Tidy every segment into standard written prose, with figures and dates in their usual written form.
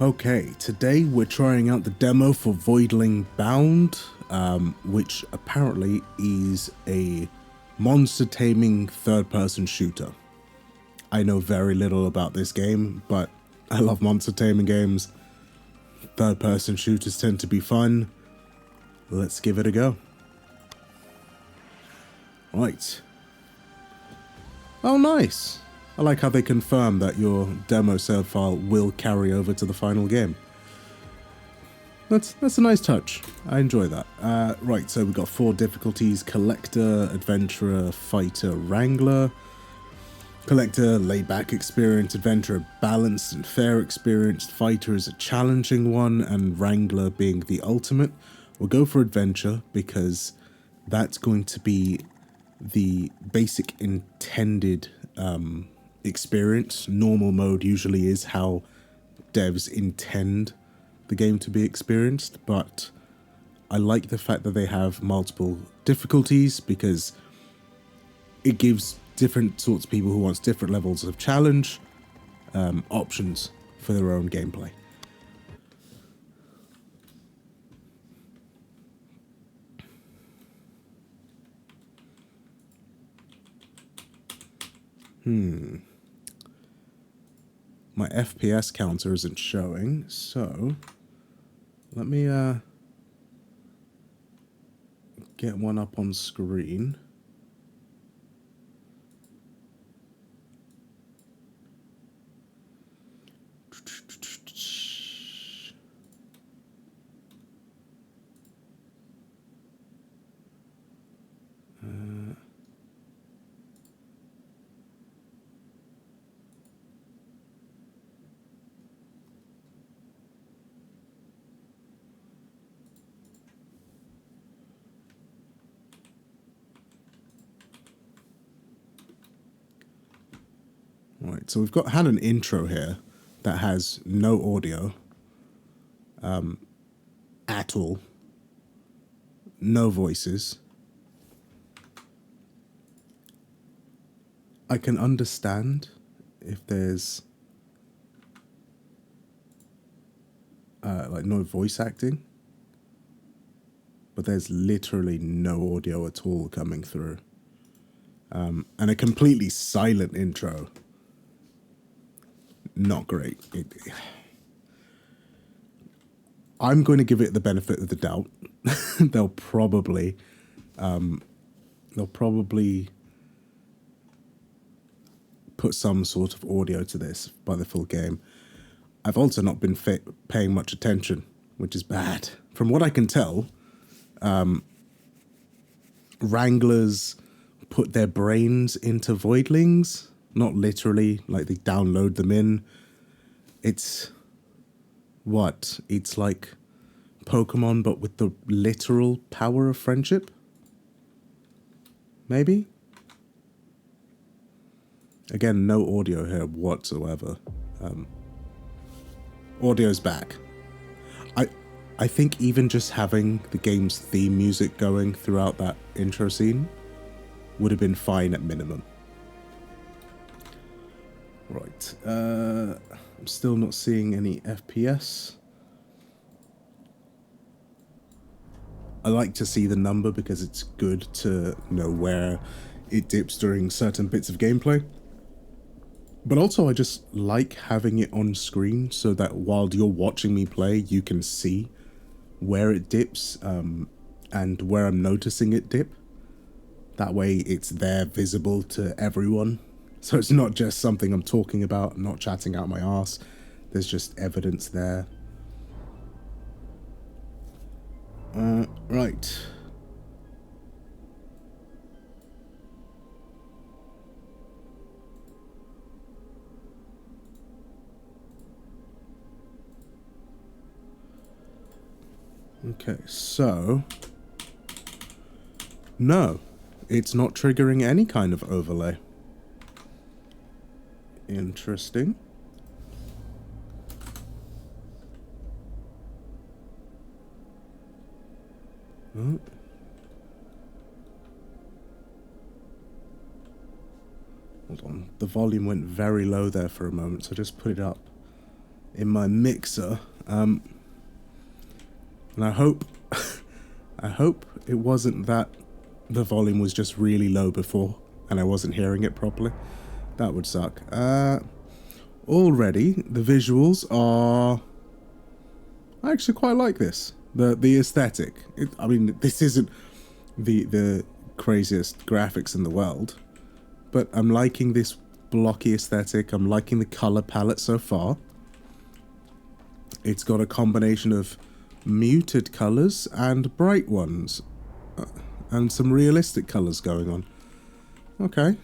Okay, today we're trying out the demo for Voidling Bound, which apparently is a monster taming third-person shooter. I know very little about this game, but I love monster taming games. Third-person shooters tend to be fun. Let's give it a go. Right. Oh, nice. I like how they confirm that your demo save file will carry over to the final game. That's a nice touch. I enjoy that. Right, so we've got 4 difficulties: Collector, Adventurer, Fighter, Wrangler. Collector, laid-back experience; Adventurer, balanced and fair experience; Fighter is a challenging one; and Wrangler being the ultimate. We'll go for Adventure because that's going to be the basic intended experience. Normal mode usually is how devs intend the game to be experienced, but I like the fact that they have multiple difficulties because it gives different sorts of people who wants different levels of challenge options for their own gameplay. My FPS counter isn't showing, so let me get one up on screen. Right, so we've had an intro here that has no audio at all, no voices. I can understand if there's like no voice acting, but there's literally no audio at all coming through, and a completely silent intro. Not great. I'm going to give it the benefit of the doubt. They'll probably put some sort of audio to this by the full game. I've also not been paying much attention, which is bad. From what I can tell, Wranglers put their brains into Voidlings. Not literally, like they download them in. It's what? It's like Pokemon, but with the literal power of friendship? Maybe? Again, no audio here whatsoever. Audio's back. I think even just having the game's theme music going throughout that intro scene would have been fine at minimum. Right, I'm still not seeing any FPS. I like to see the number because it's good to know where it dips during certain bits of gameplay. But also I just like having it on screen so that while you're watching me play, you can see where it dips and where I'm noticing it dip. That way it's there visible to everyone. So it's not just something I'm talking about, not chatting out my arse. There's just evidence there. Right. Okay, so no, it's not triggering any kind of overlay. Interesting. Oh. Hold on, the volume went very low there for a moment, so just put it up. in my mixer. And I hope I hope it wasn't that the volume was just really low before and I wasn't hearing it properly. That would suck. Already the visuals are, I actually quite like this. The aesthetic. I mean, this isn't the craziest graphics in the world, but I'm liking this blocky aesthetic. I'm liking the color palette so far. It's got a combination of muted colors and bright ones, and some realistic colors going on. Okay.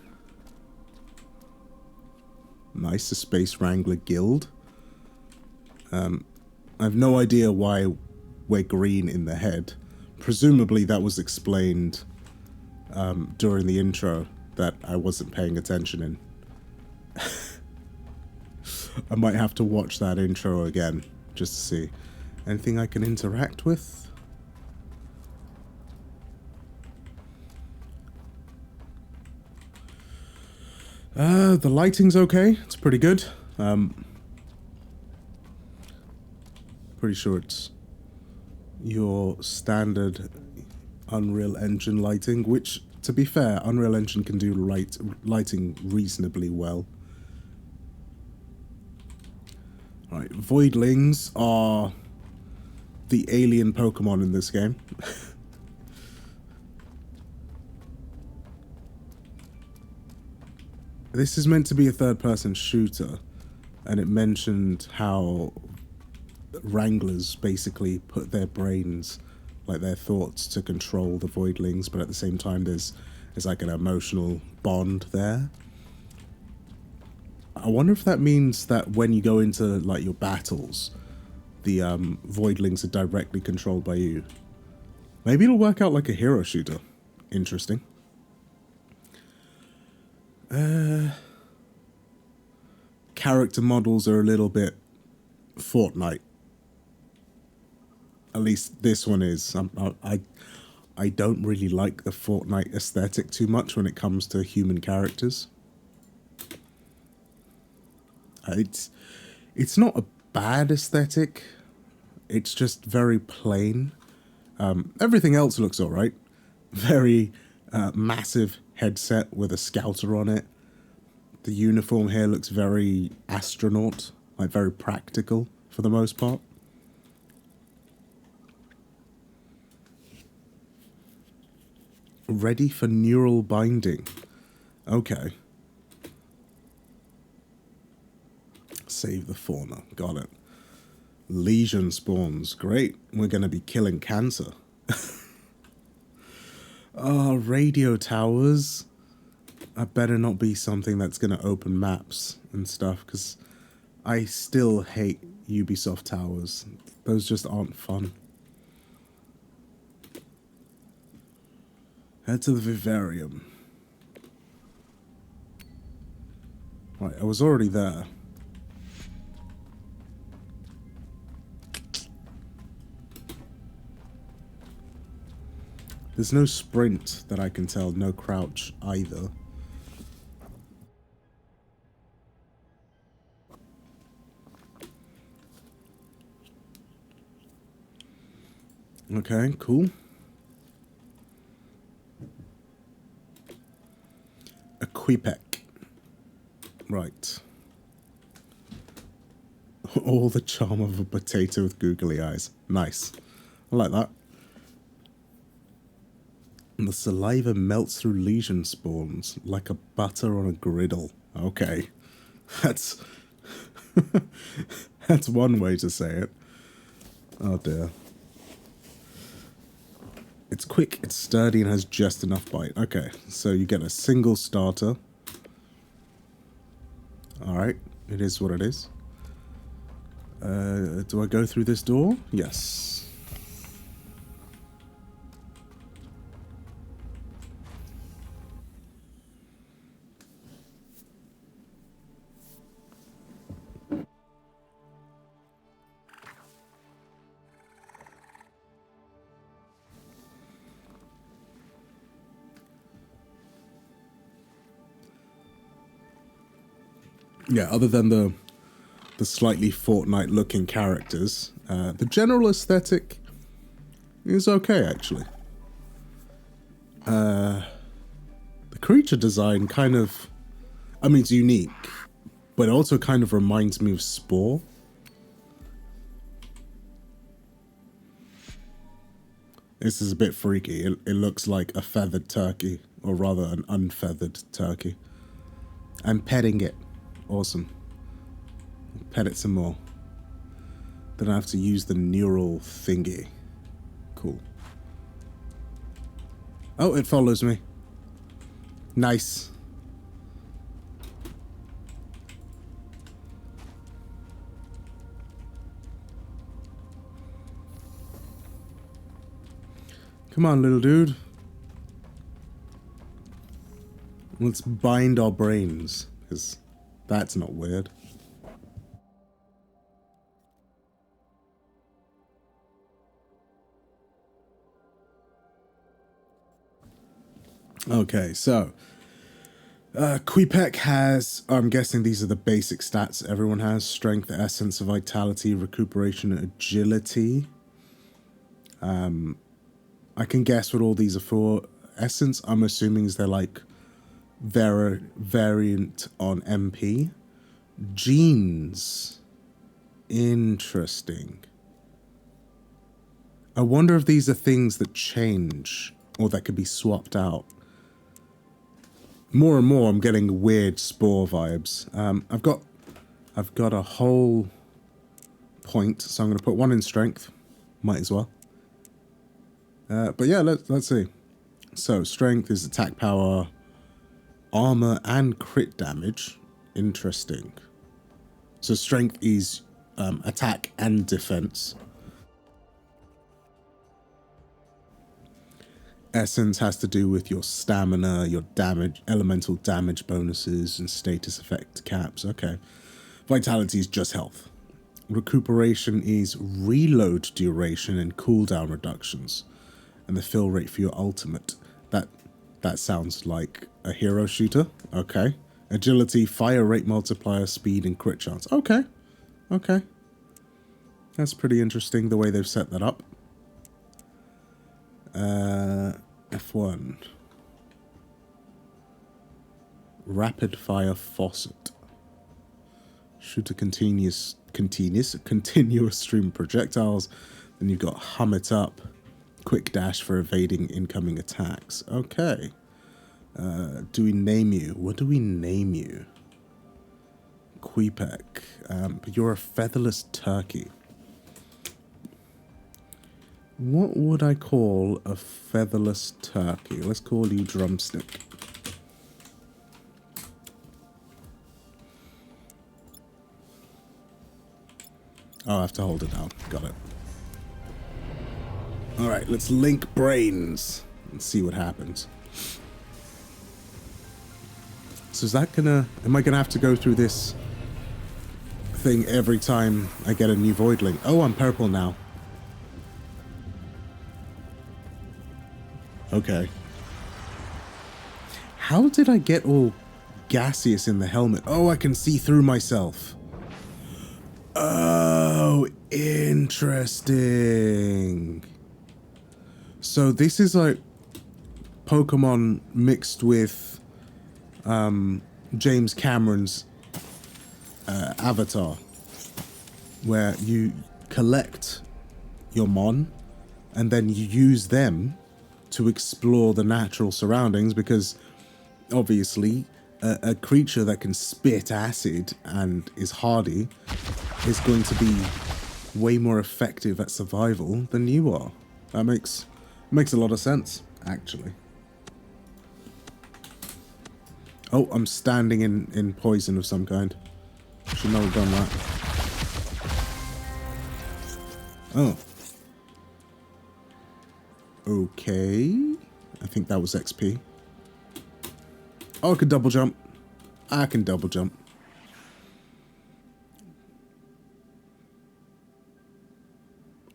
Nice, a Space Wrangler guild. I have no idea why we're green in the head. Presumably that was explained during the intro that I wasn't paying attention in. I might have to watch that intro again just to see. Anything I can interact with? The lighting's okay. It's pretty good. Pretty sure it's your standard Unreal Engine lighting, which, to be fair, Unreal Engine can do lighting reasonably well. Right, Voidlings are the alien Pokemon in this game. This is meant to be a third-person shooter, and it mentioned how Wranglers basically put their brains, like their thoughts, to control the Voidlings, but at the same time there's like an emotional bond there. I wonder if that means that when you go into like your battles, the Voidlings are directly controlled by you. Maybe it'll work out like a hero shooter. Interesting. Character models are a little bit Fortnite. At least this one is. I don't really like the Fortnite aesthetic too much when it comes to human characters. It's not a bad aesthetic. It's just very plain. Everything else looks alright. Very massive headset with a scouter on it. The uniform here looks very astronaut, like very practical for the most part. Ready for neural binding. Okay. Save the fauna. Got it. Legion spawns. Great. We're going to be killing cancer. Oh, radio towers. I better not be something that's going to open maps and stuff, because I still hate Ubisoft towers. Those just aren't fun. Head to the vivarium. Right, I was already there. There's no sprint that I can tell, no crouch either. Okay, cool. Equipec. Right. All the charm of a potato with googly eyes. Nice. I like that. And the saliva melts through lesion spawns like a butter on a griddle. Okay. That's... that's one way to say it. Oh dear. It's quick, it's sturdy, and has just enough bite. Okay, so you get a single starter. Alright, it is what it is. Do I go through this door? Yes. Yeah, other than the the slightly Fortnite-looking characters. The general aesthetic is okay, actually. The creature design kind of... I mean, it's unique, but it also kind of reminds me of Spore. This is a bit freaky. It looks like a feathered turkey, or rather an unfeathered turkey. I'm petting it. Awesome. Pet it some more. Then I have to use the neural thingy. Cool. Oh, it follows me. Nice. Come on, little dude. Let's bind our brains, because that's not weird. Okay, so Quipek has, I'm guessing these are the basic stats everyone has: strength, essence, vitality, recuperation, agility. I can guess what all these are for. Essence, I'm assuming is they're like variant on MP. Genes. Interesting. I wonder if these are things that change or that could be swapped out. More and more I'm getting weird Spore vibes. I've got a whole point, so I'm going to put one in strength. Might as well. But yeah, let's see. So strength is attack power, armor, and crit damage. Interesting. So strength is attack and defense. Essence has to do with your stamina, your damage, elemental damage bonuses, and status effect caps. Okay. Vitality is just health. Recuperation is reload duration and cooldown reductions. And the fill rate for your ultimate. That sounds like a hero shooter. Okay. Agility, fire rate multiplier, speed, and crit chance. Okay. Okay. That's pretty interesting the way they've set that up. F1. Rapid fire faucet. Shoot a continuous stream of projectiles. Then you've got hum it up. Quick dash for evading incoming attacks. Okay. Do we name you? What do we name you? Quipek. But you're a featherless turkey. What would I call a featherless turkey? Let's call you Drumstick. Oh, I have to hold it down. Got it. Alright, let's link brains and see what happens. So is that gonna... Am I gonna have to go through this thing every time I get a new Voidling? Oh, I'm purple now. Okay. How did I get all gaseous in the helmet? Oh, I can see through myself. Oh, interesting. So this is like Pokemon mixed with James Cameron's Avatar, where you collect your Mon and then you use them to explore the natural surroundings, because obviously a creature that can spit acid and is hardy is going to be way more effective at survival than you are. That makes a lot of sense, actually. Oh, I'm standing in poison of some kind. Should not have done that. Oh. Okay. I think that was XP. Oh, I can double jump. I can double jump.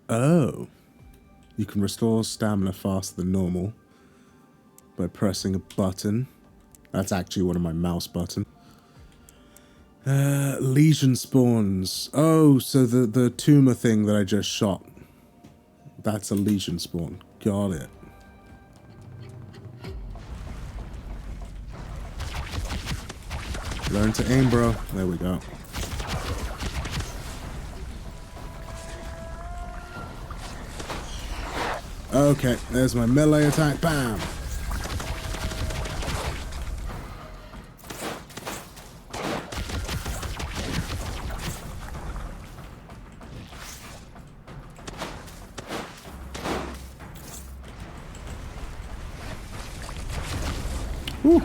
Oh. You can restore stamina faster than normal by pressing a button. That's actually one of my mouse buttons. Legion spawns. Oh, so the tumor thing that I just shot. That's a Legion spawn. Got it. Learn to aim, bro. There we go. Okay, there's my melee attack. Bam! Whew.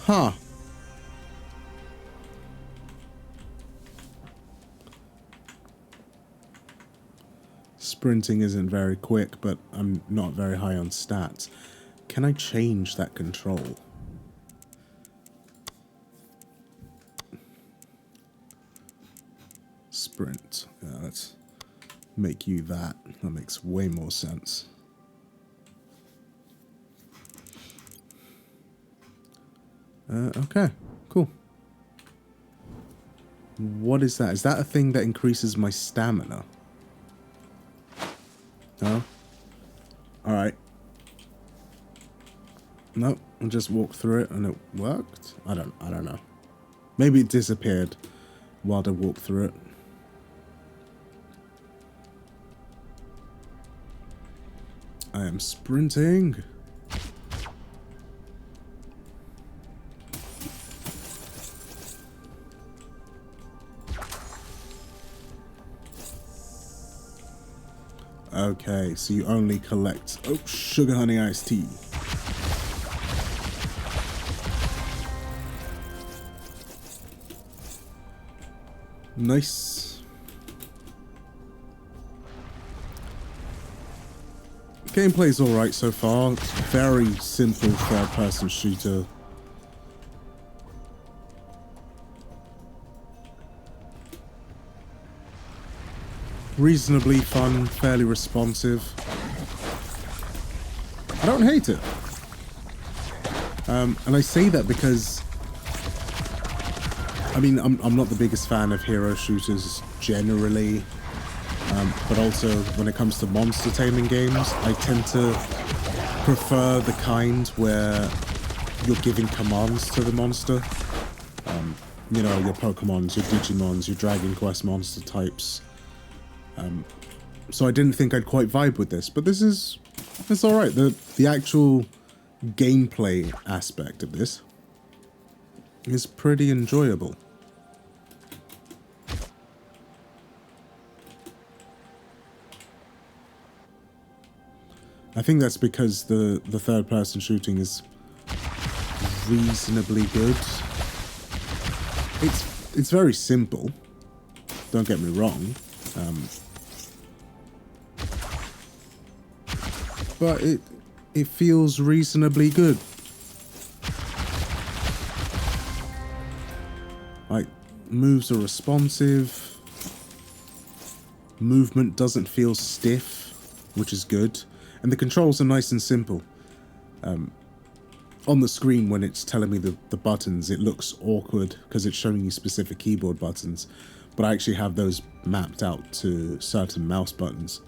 Huh. Sprinting isn't very quick, but I'm not very high on stats. Can I change that control? Sprint. Yeah, let's make you that. That makes way more sense. Okay, cool. What is that? Is that a thing that increases my stamina? No? Alright. Nope, I just walked through it and it worked? I don't know. Maybe it disappeared while I walked through it. I am sprinting. Okay, so you only collect... Oh, sugar honey iced tea. Nice. Gameplay's alright so far. It's very simple third-person shooter. Reasonably fun, fairly responsive. I don't hate it. And I say that because, I mean, I'm not the biggest fan of hero shooters generally, but also when it comes to monster taming games, I tend to prefer the kind where you're giving commands to the monster. You know, your Pokemons, your Digimons, your Dragon Quest monster types. So I didn't think I'd quite vibe with this, but it's alright. The actual gameplay aspect of this is pretty enjoyable. I think that's because the third person shooting is reasonably good. It's very simple, don't get me wrong. But it feels reasonably good. Like, moves are responsive. Movement doesn't feel stiff, which is good. And the controls are nice and simple. On the screen, when it's telling me the buttons, it looks awkward because it's showing you specific keyboard buttons. But I actually have those mapped out to certain mouse buttons.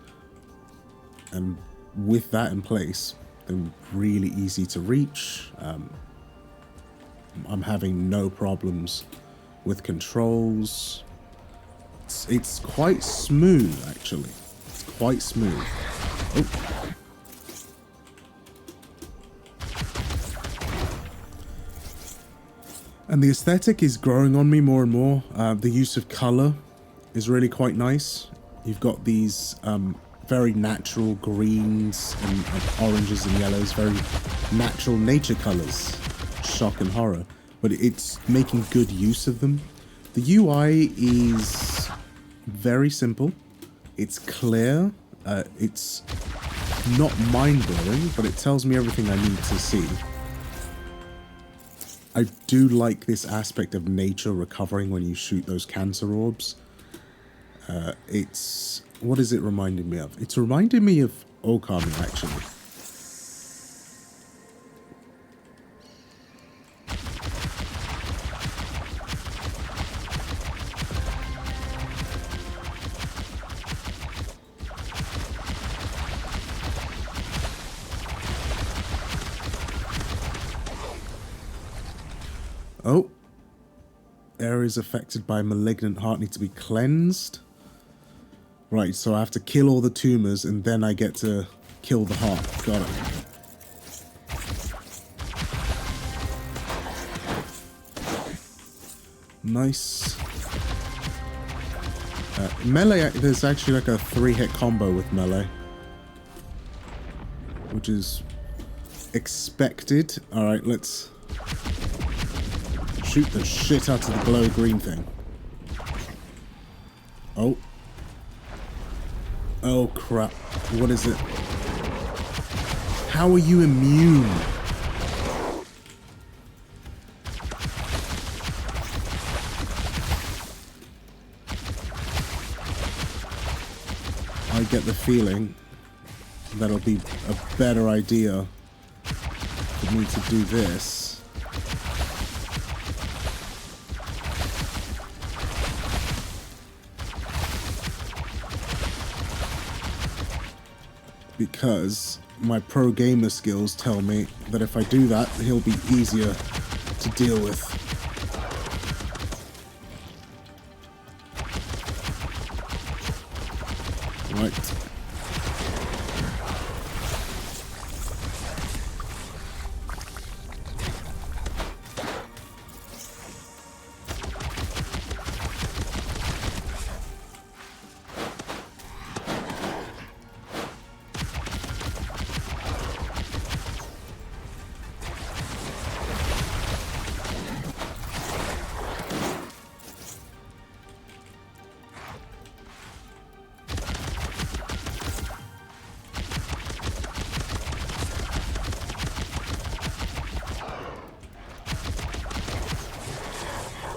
And with that in place, they're really easy to reach. I'm having no problems with controls. It's quite smooth, actually. It's quite smooth. Oh. And the aesthetic is growing on me more and more. The use of color is really quite nice. You've got these very natural greens and oranges and yellows, very natural nature colors, shock and horror, but it's making good use of them. The UI is very simple. It's clear. It's not mind-blowing, but it tells me everything I need to see. I do like this aspect of nature recovering when you shoot those cancer orbs. It's... What is it reminding me of? It's reminding me of Okami, actually. Oh. Areas affected by malignant heart need to be cleansed. Right, so I have to kill all the tumors and then I get to kill the heart. Got it. Nice. Melee, there's actually like a 3-hit combo with melee. Which is expected. Alright, let's shoot the shit out of the glow green thing. Oh. Oh crap. What is it? How are you immune? I get the feeling that'll be a better idea for me to do this. Because my pro gamer skills tell me that if I do that, he'll be easier to deal with. Right.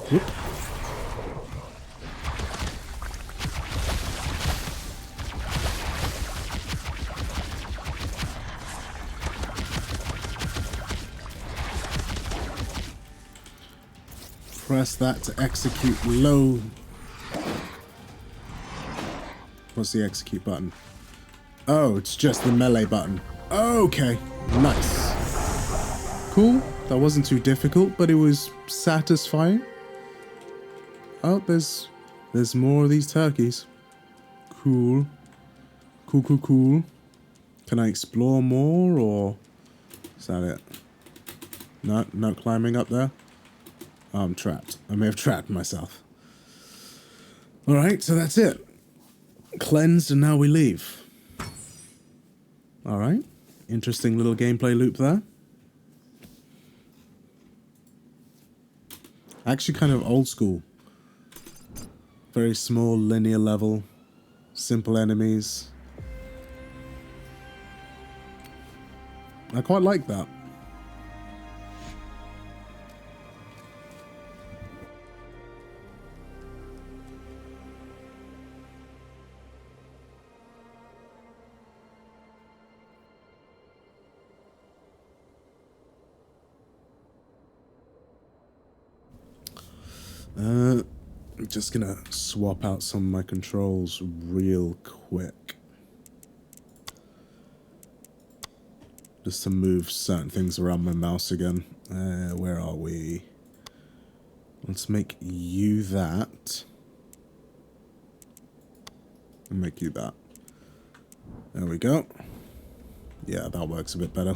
Whoop. Press that to execute low. What's the execute button? Oh, it's just the melee button. Okay, nice. Cool. That wasn't too difficult, but it was satisfying. Oh, there's more of these turkeys. Cool. Cool, cool, cool. Can I explore more, or is that it? No climbing up there? Oh, I'm trapped. I may have trapped myself. Alright, so that's it. Cleansed, and now we leave. Alright. Interesting little gameplay loop there. Actually kind of old school. Very small, linear level. Simple enemies. I quite like that. I'm just gonna swap out some of my controls real quick. Just to move certain things around my mouse again. Where are we? Let's make you that. And make you that. There we go. Yeah, that works a bit better.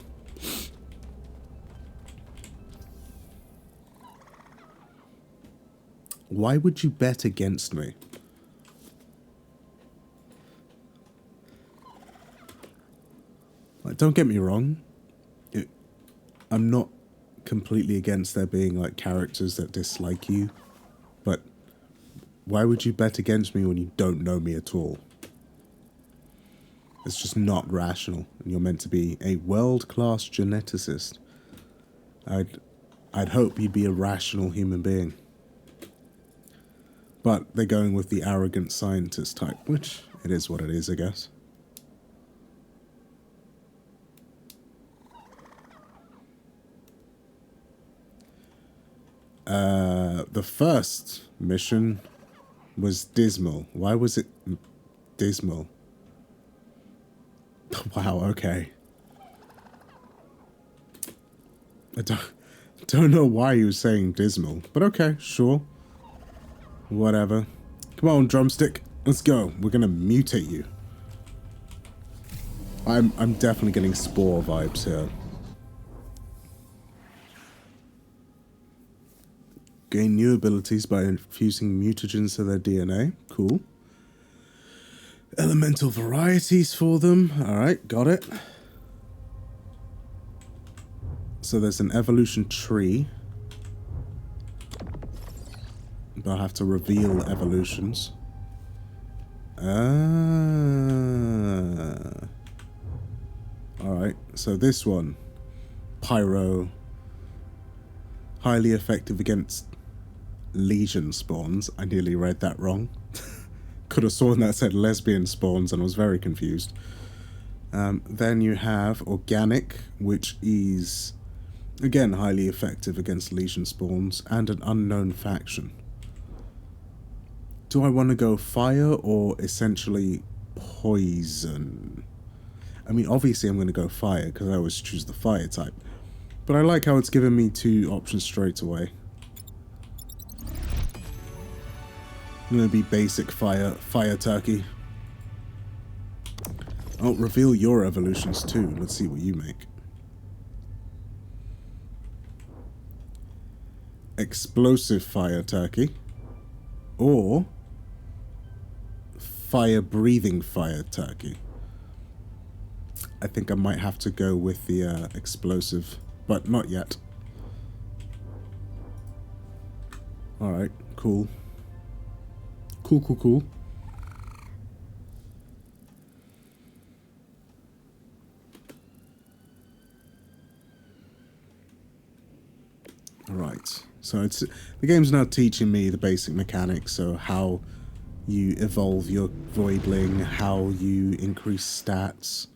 Why would you bet against me? Like, don't get me wrong. I'm not completely against there being like characters that dislike you, but why would you bet against me when you don't know me at all? It's just not rational, and you're meant to be a world-class geneticist. I'd hope you'd be a rational human being. But they're going with the arrogant scientist type, which it is what it is, I guess. The first mission was dismal. Why was it dismal? Wow, okay. I don't know why he was saying dismal, but okay, sure. Whatever. Come on, drumstick. Let's go. We're gonna mutate you. I'm definitely getting Spore vibes here. Gain new abilities by infusing mutagens to their DNA. Cool. Elemental varieties for them. Alright, got it. So there's an evolution tree. But I'll have to reveal evolutions. Alright, so this one. Pyro. Highly effective against Legion spawns. I nearly read that wrong. Could have sworn that said lesbian spawns and was very confused. Then you have Organic, which is, again, highly effective against Legion spawns, and an unknown faction. Do I want to go fire or essentially poison? I mean, obviously I'm going to go fire because I always choose the fire type. But I like how it's given me two options straight away. I'm going to be basic fire turkey. Oh, reveal your evolutions too. Let's see what you make. Explosive fire turkey. Or fire-breathing fire turkey. I think I might have to go with the explosive, but not yet. Alright, cool. Cool. Alright, so the game's now teaching me the basic mechanics, so how you evolve your Voidling, how you increase stats.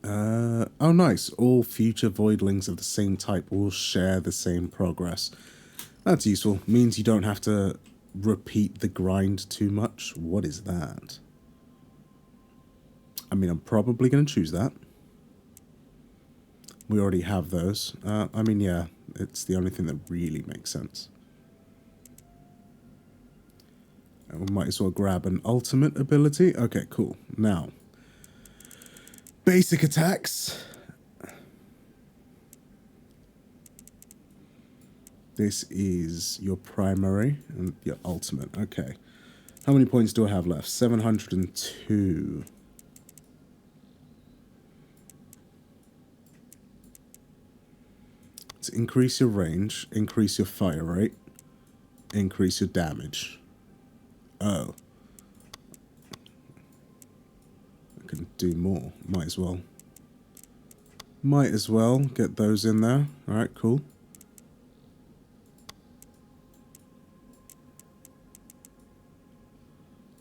Oh nice, all future Voidlings of the same type will share the same progress. That's useful, means you don't have to repeat the grind too much. What is that? I mean, I'm probably going to choose that. We already have those. I mean, yeah, it's the only thing that really makes sense. And we might as well grab an ultimate ability. Okay, cool. Now, basic attacks. This is your primary and your ultimate. Okay. How many points do I have left? 702. Let's increase your range, increase your fire rate, increase your damage. Oh. I can do more. Might as well. Might as well get those in there. Alright, cool.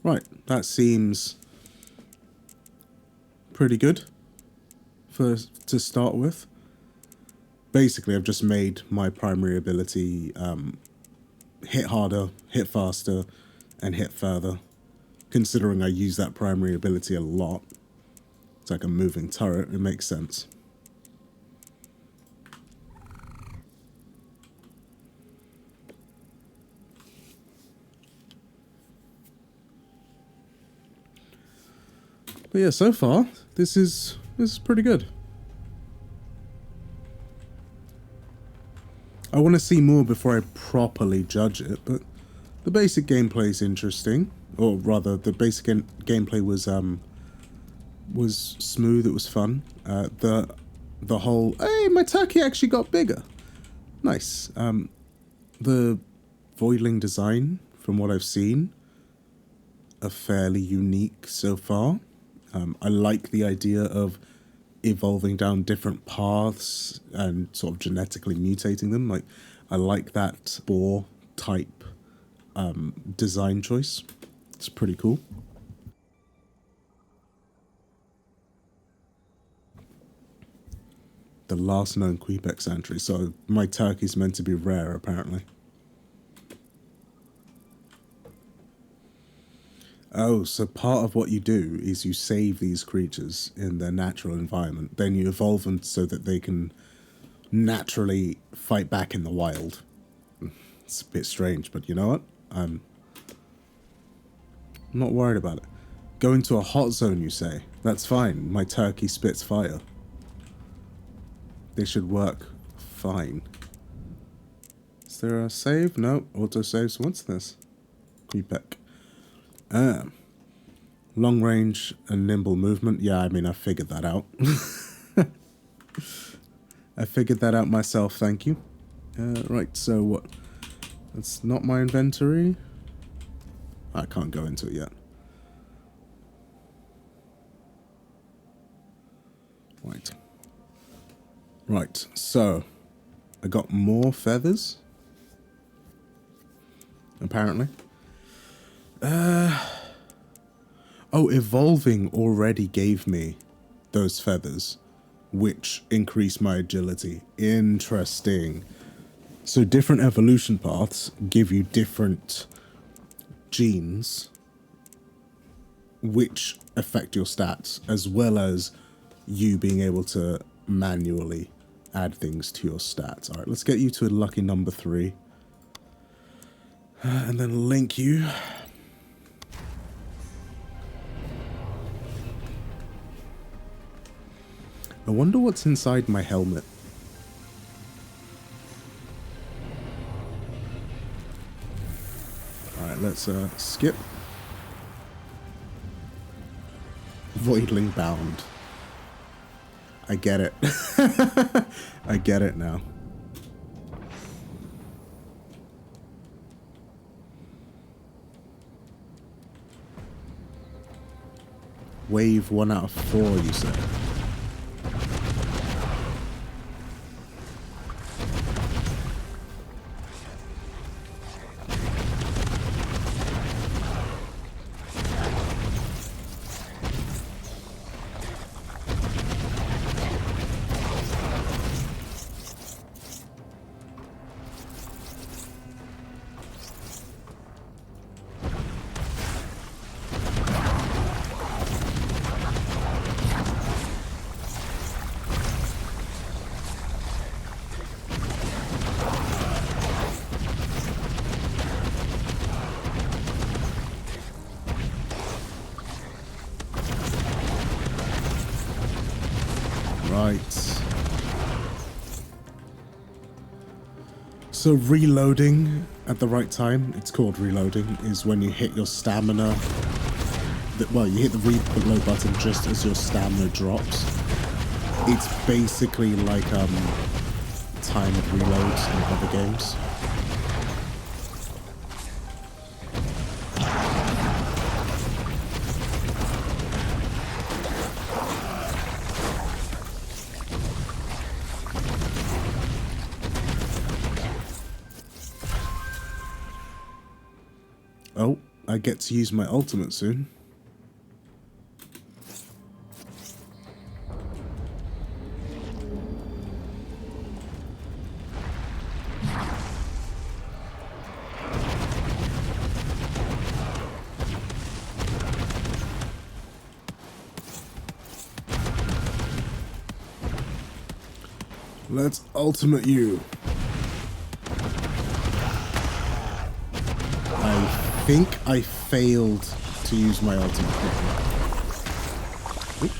Right, that seems pretty good to start with. Basically, I've just made my primary ability hit harder, hit faster, and hit further. Considering I use that primary ability a lot. It's like a moving turret, it makes sense. But yeah, so far, this is pretty good. I want to see more before I properly judge it, but the basic gameplay is interesting. Or rather, the basic gameplay was smooth, it was fun. The whole, hey, my turkey actually got bigger. Nice. The Voidling design, from what I've seen, are fairly unique so far. I like the idea of evolving down different paths and sort of genetically mutating them. Like, I like that spore type design choice. It's pretty cool. The last known Quebec entry, so my turkey's meant to be rare, apparently. Oh, so part of what you do is you save these creatures in their natural environment, then you evolve them so that they can naturally fight back in the wild. It's a bit strange, but you know what? I'm not worried about it. Go into a hot zone, you say? That's fine. My turkey spits fire. They should work fine. Is there a save? No. Auto-saves. What's this? Quebec. Long range and nimble movement. Yeah, I mean, I figured that out. I figured that out myself, thank you. Right, so what? That's not my inventory. I can't go into it yet. Right. Right, so I got more feathers. Apparently. Oh, evolving already gave me those feathers, which increase my agility. Interesting. So different evolution paths give you different genes which affect your stats, as well as you being able to manually add things to your stats. Alright, let's get you to a lucky number 3. And then link you. I wonder what's inside my helmet. Alright, let's skip. Voidling Bound. I get it. I get it now. Wave 1 out of 4, you say? Right. So reloading at the right time, it's called reloading, is when you hit your stamina. Well, you hit the reload button just as your stamina drops. It's basically like timed reloads in other games. Oh, I get to use my ultimate soon. Let's ultimate you. I think I failed to use my ultimate. Oop.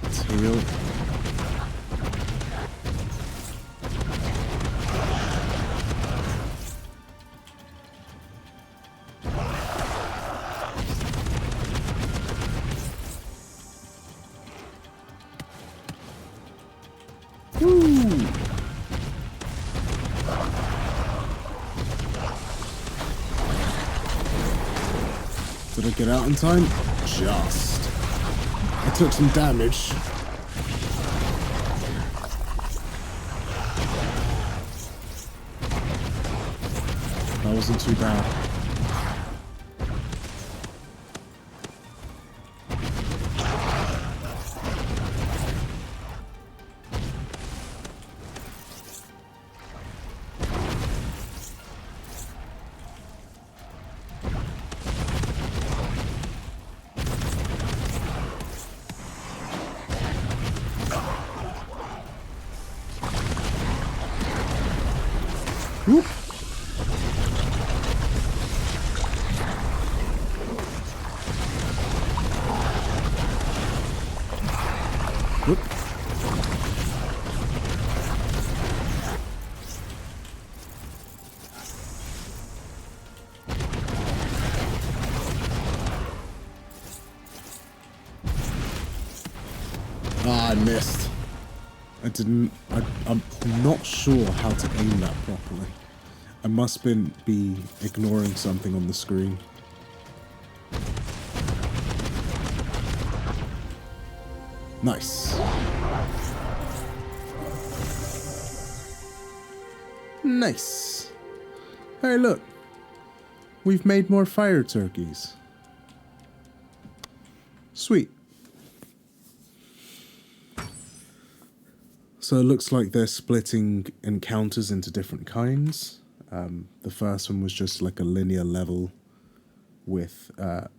Let's heal. Woo! Did I get out in time? Just. I took some damage. wasn't too bad. Whoop. Whoop. Ah, I missed. I'm not sure how to aim that properly. I must be ignoring something on the screen. Nice. Nice. Hey, look. We've made more fire turkeys. Sweet. So it looks like they're splitting encounters into different kinds. The first one was just like a linear level with a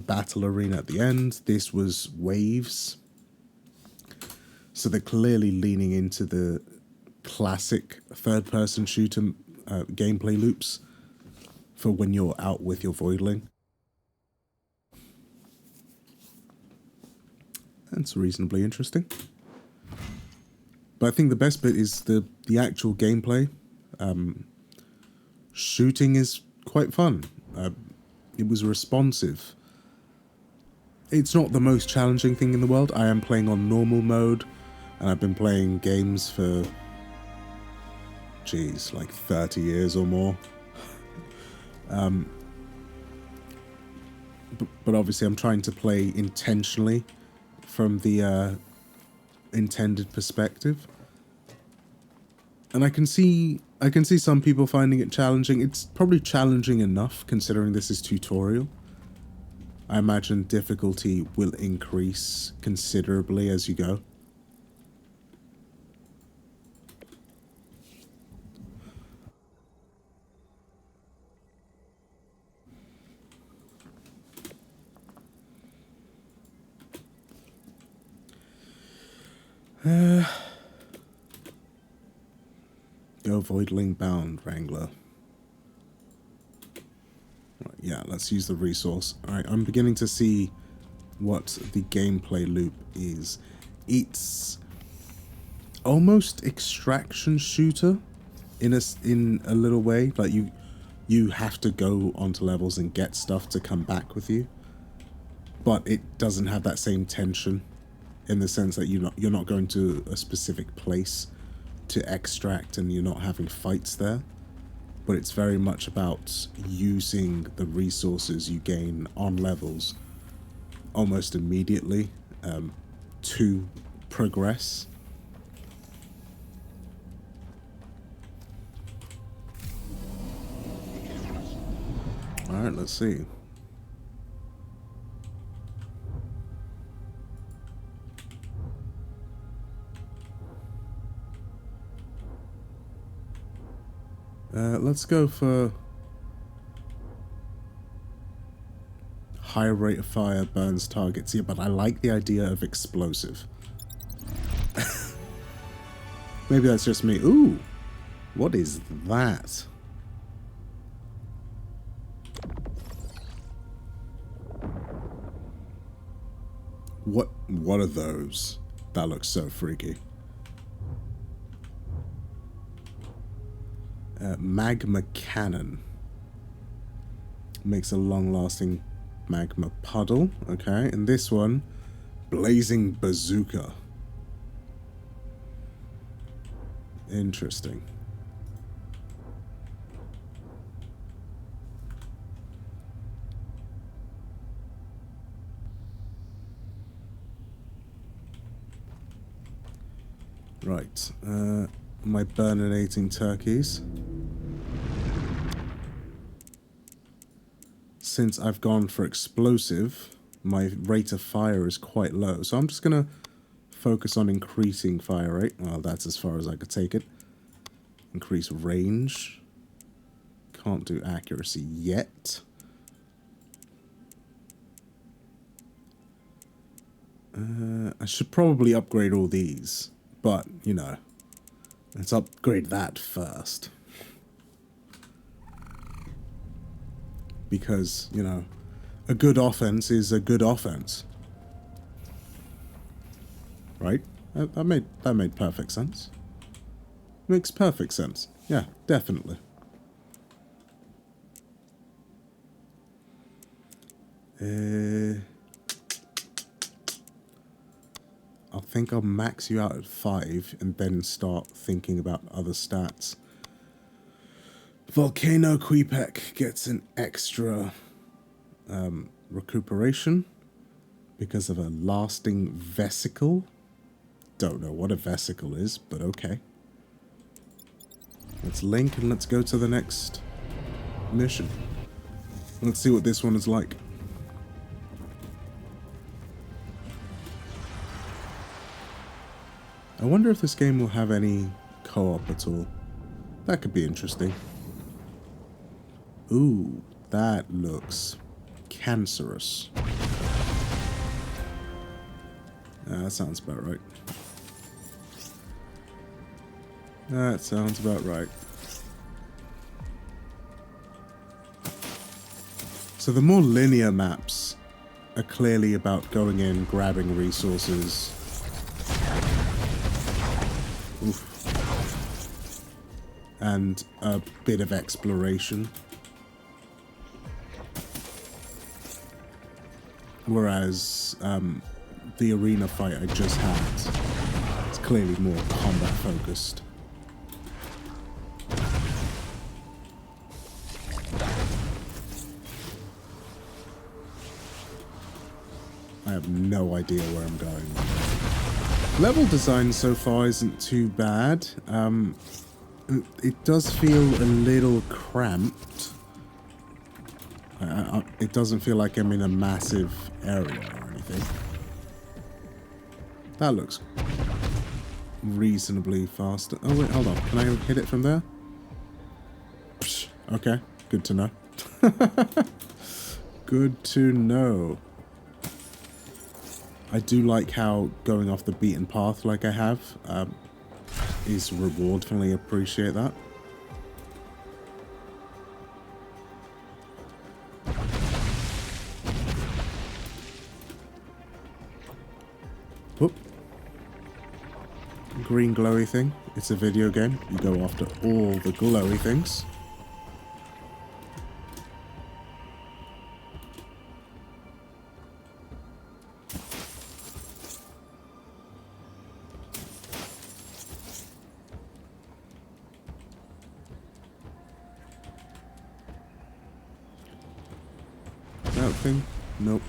battle arena at the end. This was waves. So they're clearly leaning into the classic third-person shooter gameplay loops for when you're out with your Voidling. That's reasonably interesting. But I think the best bit is the actual gameplay. Shooting is quite fun. It was responsive. It's not the most challenging thing in the world. I am playing on normal mode, and I've been playing games for, geez, like 30 years or more. But obviously I'm trying to play intentionally from the intended perspective. And I can see some people finding it challenging. It's probably challenging enough considering this is tutorial. I imagine difficulty will increase considerably as you go. Go Voidling Bound, Wrangler. Right, yeah, let's use the resource. Alright, I'm beginning to see what the gameplay loop is. It's almost extraction shooter in a little way. Like you have to go onto levels and get stuff to come back with you. But it doesn't have that same tension in the sense that you're not going to a specific place to extract and you're not having fights there, but it's very much about using the resources you gain on levels almost immediately to progress. Alright, let's see. Let's go for high rate of fire burns targets. Yeah, but I like the idea of explosive. Maybe that's just me. Ooh, what is that? What are those? That looks so freaky. Magma cannon. Makes a long-lasting magma puddle. Okay, and this one, blazing bazooka. Interesting. Right, my burninating turkeys. since I've gone for explosive, my rate of fire is quite low. So I'm just going to focus on increasing fire rate. Well, that's as far as I could take it. Increase range. Can't do accuracy yet. I should probably upgrade all these, but, you know, let's upgrade that first. Because, you know, a good offense is a good offense. Right? That made perfect sense. Makes perfect sense. Yeah, definitely. I think I'll max you out at 5 and then start thinking about other stats. Volcano Queepec gets an extra recuperation because of a lasting vesicle. Don't know what a vesicle is, but okay. Let's link and let's go to the next mission. Let's see what this one is like. I wonder if this game will have any co-op at all. That could be interesting. Ooh, that looks cancerous. That sounds about right. That sounds about right. So the more linear maps are clearly about going in, grabbing resources. Oof. And a bit of exploration. Whereas the arena fight I just had is clearly more combat focused. I have no idea where I'm going. Level design so far isn't too bad. It does feel a little cramped. It doesn't feel like I'm in a massive area or anything. That looks reasonably fast. Oh wait, hold on. Can I hit it from there? Psh, okay, good to know. Good to know. I do like how going off the beaten path like I have is rewardfully appreciate that. Whoop. Green glowy thing. It's a video game. You go after all the glowy things. That thing? Nope.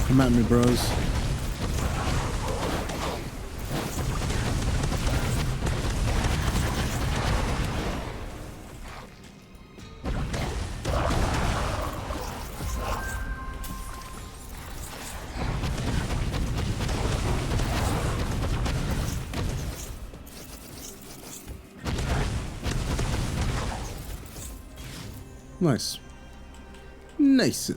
Come at me, bros. Nice. Nice.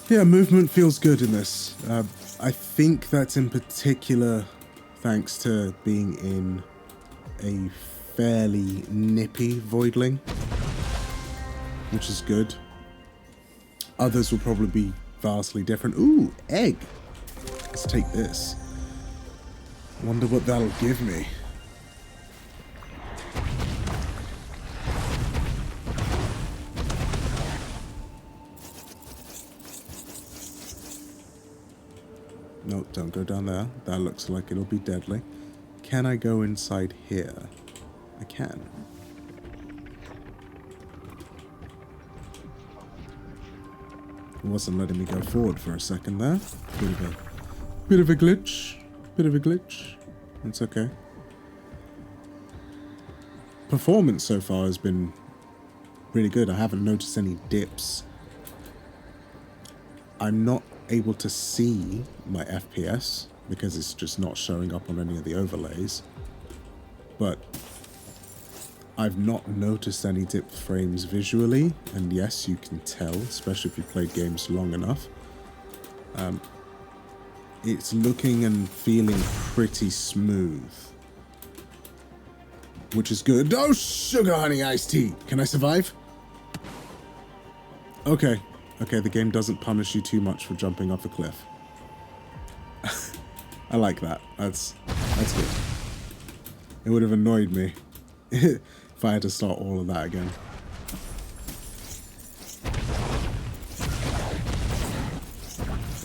Yeah, movement feels good in this. I think that's in particular thanks to being in a fairly nippy Voidling, which is good. Others will probably be vastly different. Ooh, egg! Let's take this. Wonder what that'll give me. Nope, don't go down there. That looks like it'll be deadly. Can I go inside here? I can. wasn't letting me go forward for a second there. Bit of a glitch. Bit of a glitch. It's okay. Performance so far has been really good. I haven't noticed any dips. I'm not able to see my FPS because it's just not showing up on any of the overlays. But I've not noticed any dipped frames visually, and yes, you can tell, especially if you played games long enough. It's looking and feeling pretty smooth, which is good. Oh, sugar honey iced tea! Can I survive? Okay. Okay, the game doesn't punish you too much for jumping off a cliff. I like that. That's good. It would have annoyed me if I had to start all of that again.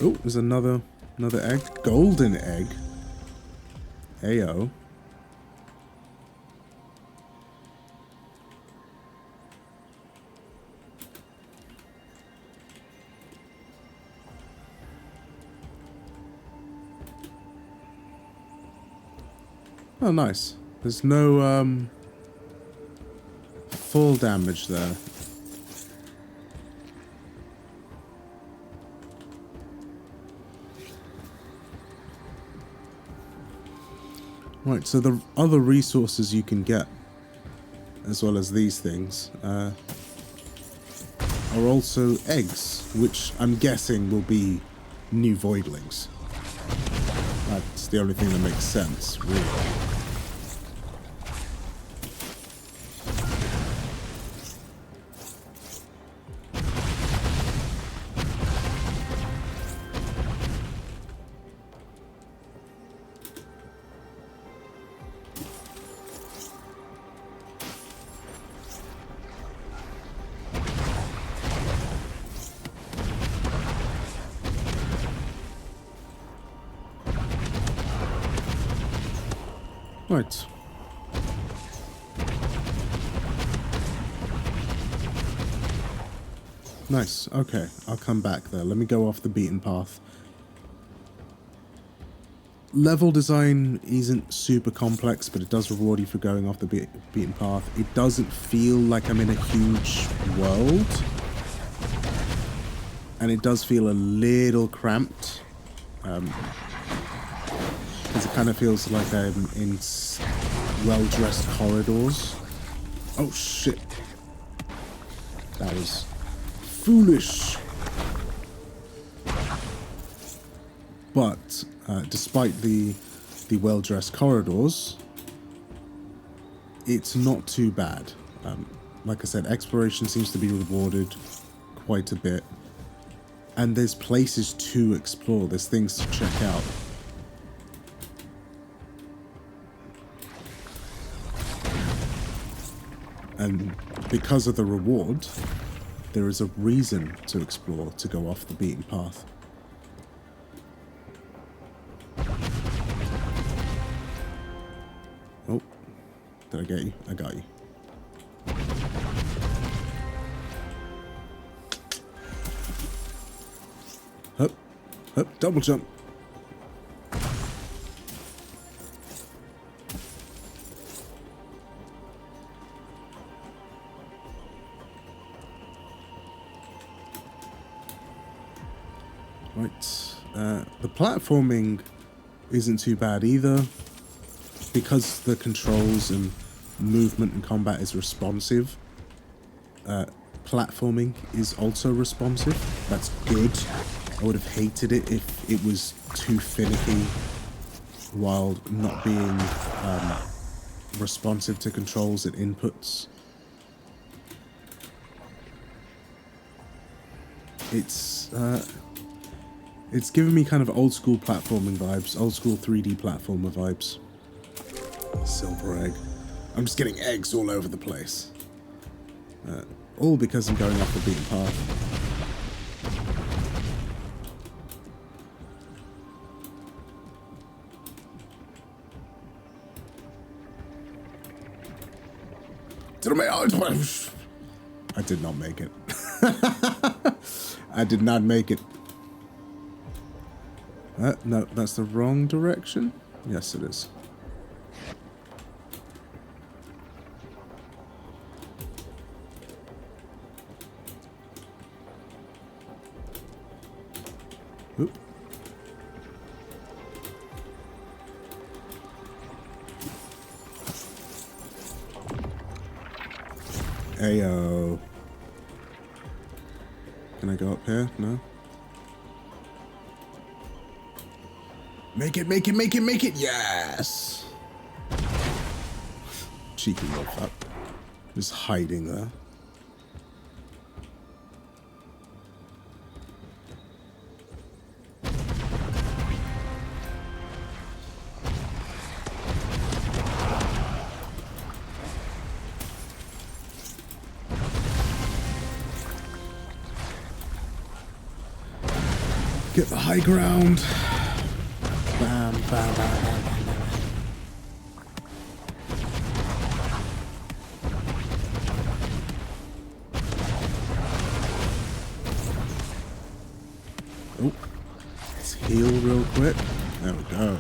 Oh, there's another egg. Golden egg. Ayo. Oh, nice. There's no, full damage there. Right, so the other resources you can get, as well as these things, are also eggs, which I'm guessing will be new Voidlings. That's the only thing that makes sense, really. Right. Nice. Okay, I'll come back there. Let me go off the beaten path. Level design isn't super complex, but it does reward you for going off the beaten path. It doesn't feel like I'm in a huge world. And it does feel a little cramped. Because it kind of feels like I'm in well-dressed corridors. Oh, shit. That was foolish. But despite the well-dressed corridors, it's not too bad. Like I said, exploration seems to be rewarded quite a bit. And there's places to explore. There's things to check out. And because of the reward, there is a reason to explore, to go off the beaten path. Oh, did I get you? I got you. Hup, hup, double jump. Right, the platforming isn't too bad either, because the controls and movement and combat is responsive. Platforming is also responsive. That's good. I would have hated it if it was too finicky while not being responsive to controls and inputs. It's giving me kind of old school platforming vibes, old school 3D platformer vibes. Silver egg. I'm just getting eggs all over the place. All because I'm going off the beaten path. I did not make it. I did not make it. No, that's the wrong direction. Yes, it is. Oop. Ayo. Can I go up here? No. Make it, make it, make it, make it! Yes! Cheeky little fuck. Just hiding there. Get the high ground. Bam, bam, bam, bam, bam, bam. Oh, let's heal real quick. There we go.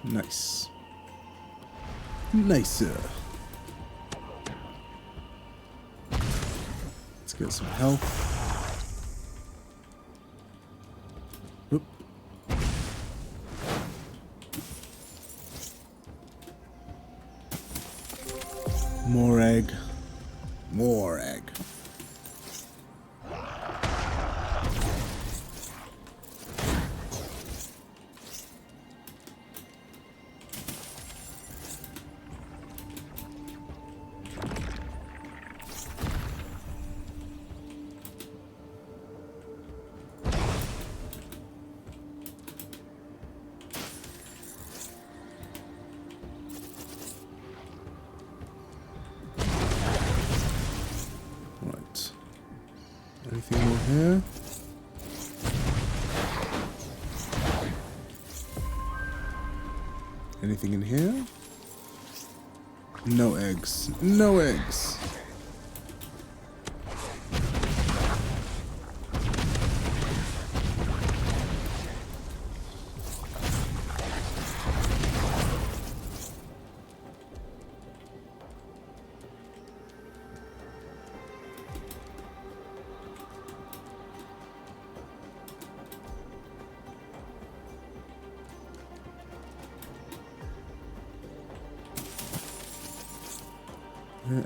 Nice. Nicer. Let's get some health. Oop. More egg. More egg. Anything more here? Anything in here? No eggs. No eggs.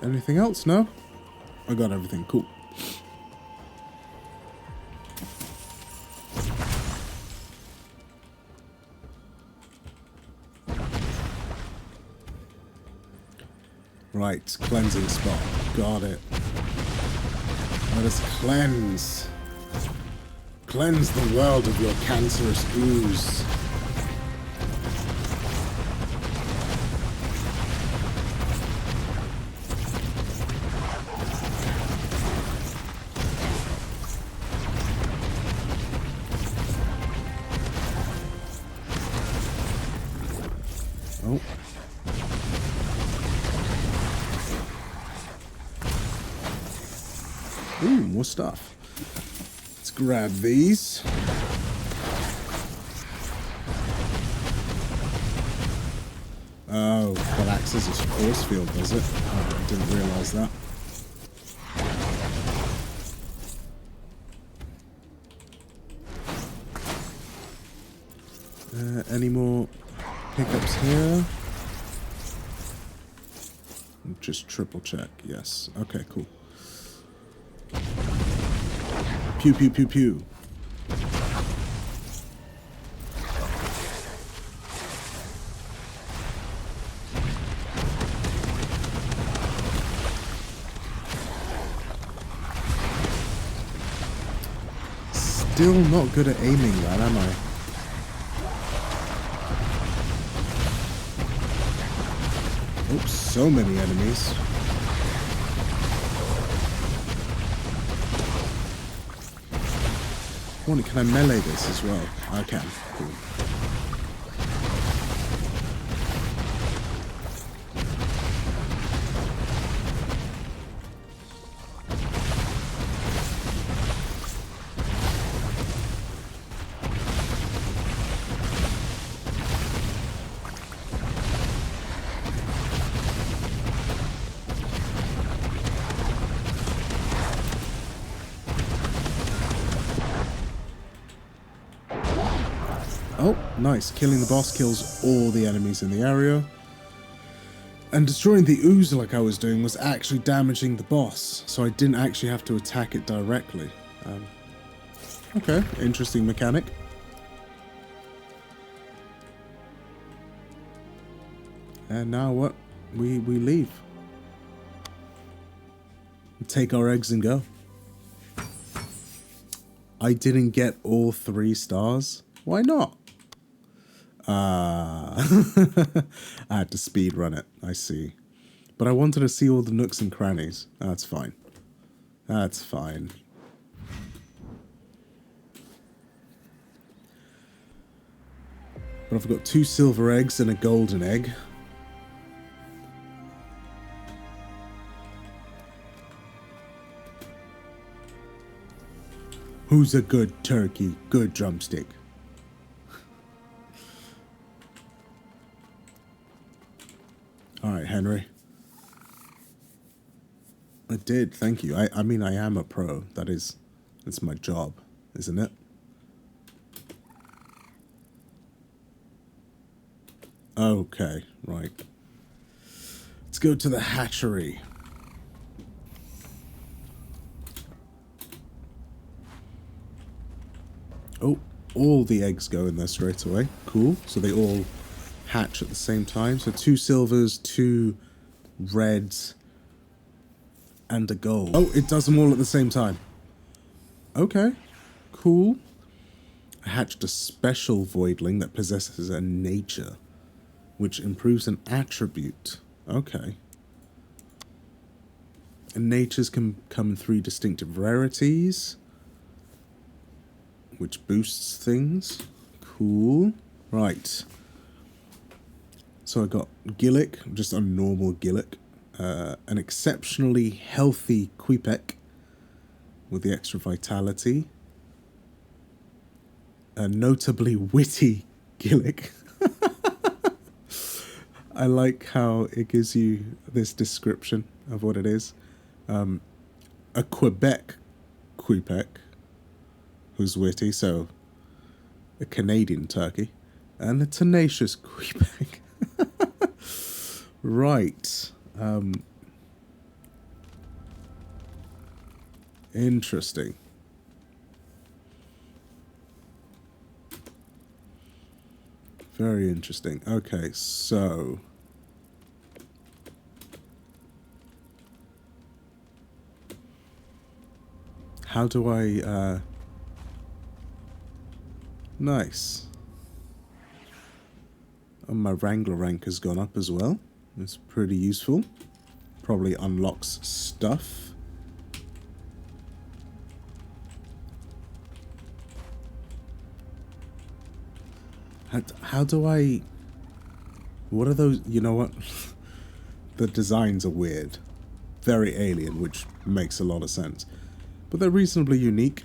Anything else? No? I got everything. Cool. Right, cleansing spot. Got it. Let us cleanse. Cleanse the world of your cancerous ooze. Oh. Ooh, more stuff. Let's grab these. Oh, that acts as a force field, does it? Oh, I didn't realize that. Any more pickups here? Just triple check. Yes. Okay, cool. Pew, pew, pew, pew. Still not good at aiming that, am I? Oops, so many enemies. Can I melee this as well? I can. Cool. Oh, nice. Killing the boss kills all the enemies in the area. And destroying the ooze like I was doing was actually damaging the boss, so I didn't actually have to attack it directly. Okay, interesting mechanic. And now what? We leave. Take our eggs and go. I didn't get all 3 stars. Why not? I had to speed run it. I see. But I wanted to see all the nooks and crannies. That's fine. That's fine. But I've got 2 silver eggs and a golden egg. Who's a good turkey? Good drumstick. Alright, Henry. I did, thank you. I mean, I am a pro. That's my job, isn't it? Okay, right. Let's go to the hatchery. Oh, all the eggs go in there straight away. Cool. So they all hatch at the same time. So 2 silvers, 2 reds, and a gold. Oh, it does them all at the same time. Okay, cool. I hatched a special voidling that possesses a nature, which improves an attribute. Okay. And natures can come in 3 distinctive rarities, which boosts things. Cool. Right. So I got Gillick, just a normal Gillick. An exceptionally healthy Queepec with the extra vitality. A notably witty Gillick. I like how it gives you this description of what it is. A Quebec Queepec, who's witty, so a Canadian turkey, and a tenacious Quebec. Right. Interesting. Very interesting. Okay, so how do I nice. And my Wrangler rank has gone up as well. It's pretty useful. Probably unlocks stuff. How do I... What are those... You know what? The designs are weird. Very alien, which makes a lot of sense. But they're reasonably unique.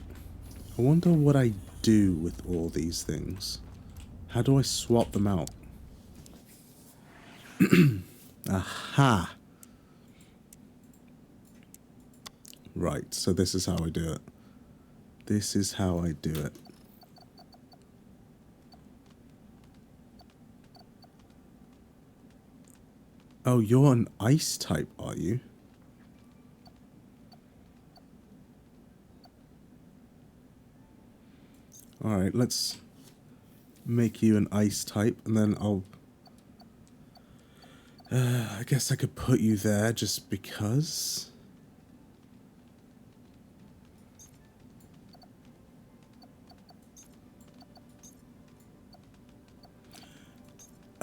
I wonder what I do with all these things. How do I swap them out? Aha! Right, so this is how I do it. This is how I do it. Oh, you're an ice type, are you? Alright, let's make you an ice type, and then I'll... I guess I could put you there just because...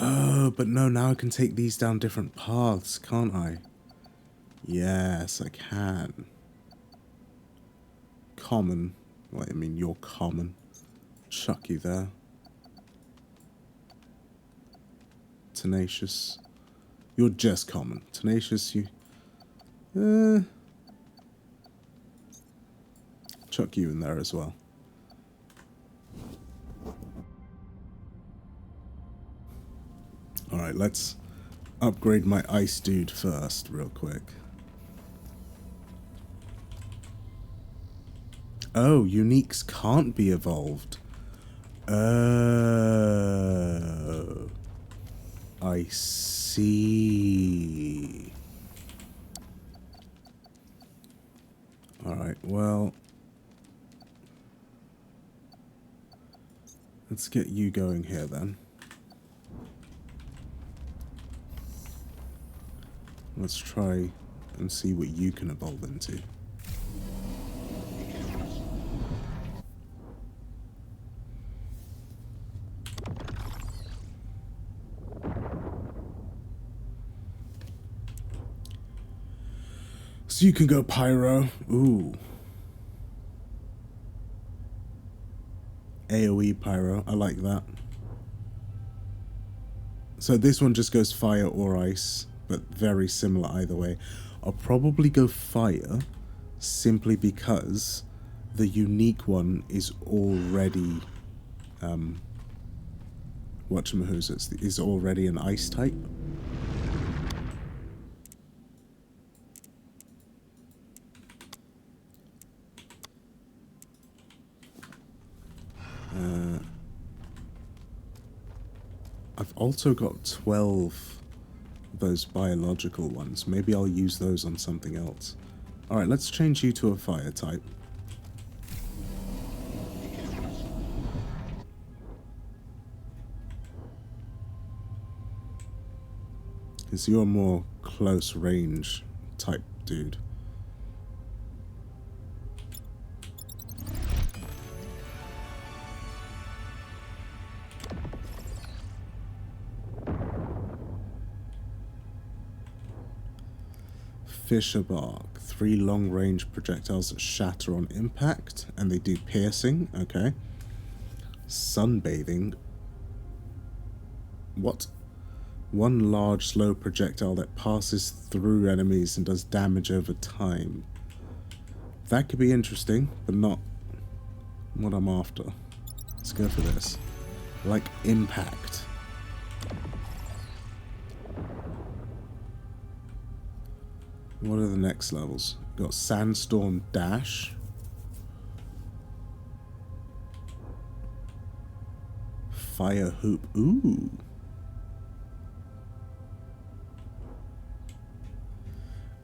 Oh, but no, now I can take these down different paths, can't I? Yes, I can. Common. Wait, I mean, you're common. Chuck you there. Tenacious. You're just common. Tenacious, you... chuck you in there as well. Alright, let's upgrade my ice dude first, real quick. Oh, uniques can't be evolved. Oh. I see. Alright, well... let's get you going here, then. Let's try and see what you can evolve into. So you can go Pyro. Ooh. AoE Pyro. I like that. So this one just goes fire or ice, but very similar either way. I'll probably go fire simply because the unique one is already whatchamahoots, is already an ice type. I've also got 12 of those biological ones. Maybe I'll use those on something else. Alright, let's change you to a fire type. Because you're a more close range type dude. Fisher Bark. 3 long-range projectiles that shatter on impact, and they do piercing. Okay. Sunbathing. What? 1 large, slow projectile that passes through enemies and does damage over time. That could be interesting, but not what I'm after. Let's go for this. Like impact. What are the next levels? Got Sandstorm Dash. Fire Hoop. Ooh.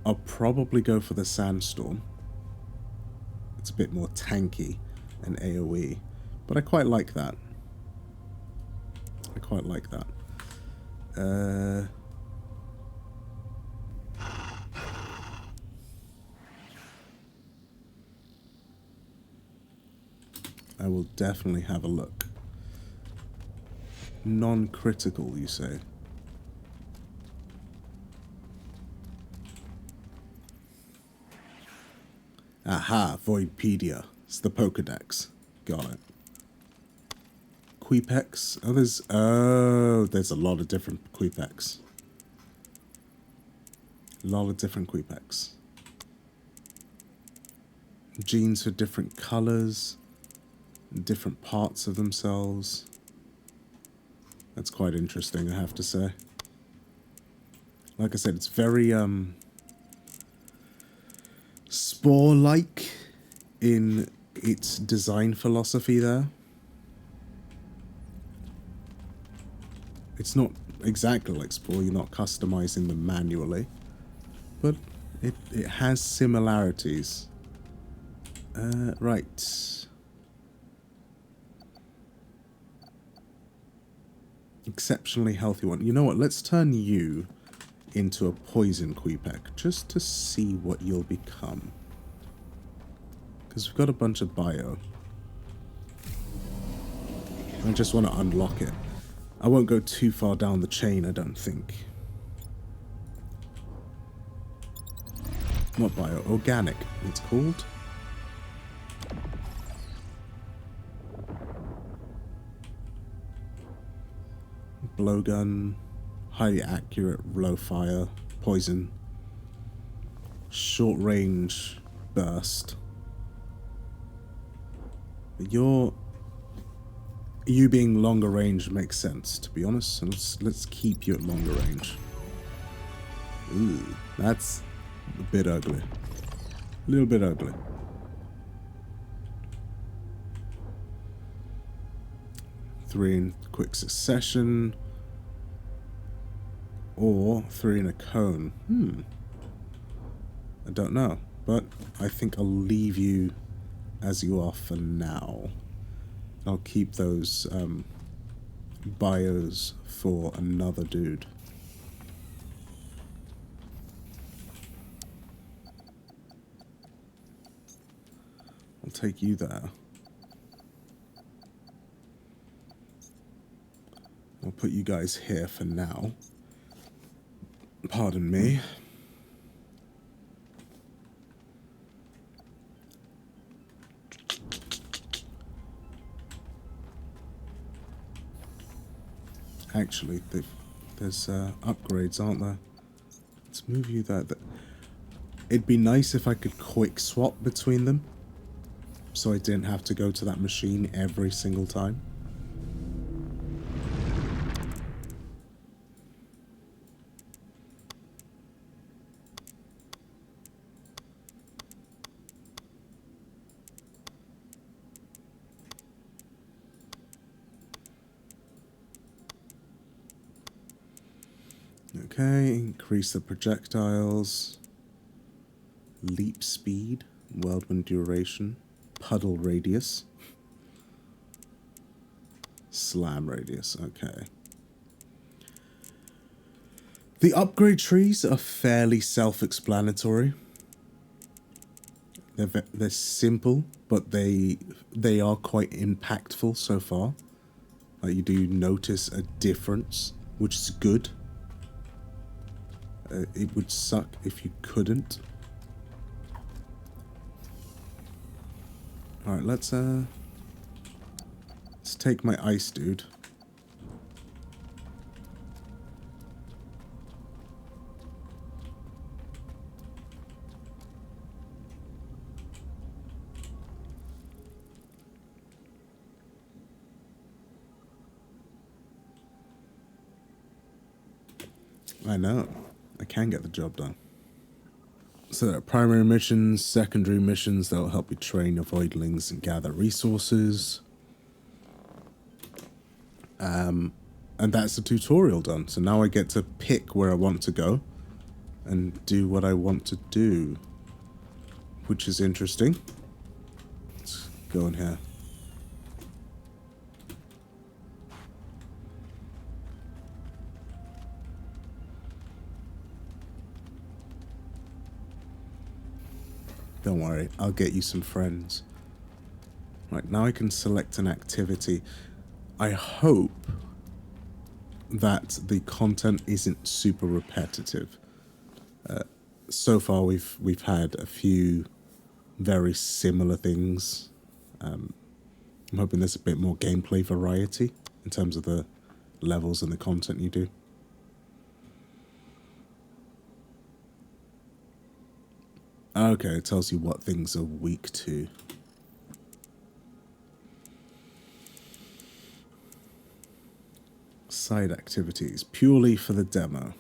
I'll probably go for the Sandstorm. It's a bit more tanky and AoE. But I quite like that. I quite like that. I will definitely have a look. Non-critical, you say? Aha, Voidpedia. It's the Pokedex. Got it. Queepex. There's a lot of different Queepex. A lot of different Queepex. Genes for different colors. Different parts of themselves. That's quite interesting, I have to say. Like I said, it's very Spore-like in its design philosophy there. It's not exactly like Spore. You're not customizing them manually, but it has similarities. Right. Exceptionally healthy one. You know what? Let's turn you into a poison Queepack just to see what you'll become. Because we've got a bunch of bio. I just want to unlock it. I won't go too far down the chain, I don't think. What bio? Organic, it's called. Blowgun, highly accurate, low fire, poison, short range burst. You being longer range makes sense, to be honest. So let's keep you at longer range. Ooh, that's a bit ugly. A little bit ugly. Three in quick succession. Or 3 in a cone. I don't know. But I think I'll leave you as you are for now. I'll keep those bios for another dude. I'll take you there. I'll put you guys here for now. Pardon me. Actually, there's upgrades, aren't there? Let's move you there. It'd be nice if I could quick swap between them, so I didn't have to go to that machine every single time. Okay, increase the projectiles, leap speed, whirlwind duration, puddle radius, slam radius, okay. The upgrade trees are fairly self-explanatory. They're simple, but they are quite impactful so far. Like, you do notice a difference, which is good. It would suck if you couldn't. Alright, let's take my ice dude. I know. I can get the job done. So there are primary missions, secondary missions that will help you train your Voidlings and gather resources. And that's the tutorial done. So now I get to pick where I want to go and do what I want to do, which is interesting. Let's go in here. Don't worry, I'll get you some friends. Right, now I can select an activity. I hope that the content isn't super repetitive. So far we've had a few very similar things. I'm hoping there's a bit more gameplay variety in terms of the levels and the content you do. Okay, it tells you what things are weak to. Side activities, purely for the demo.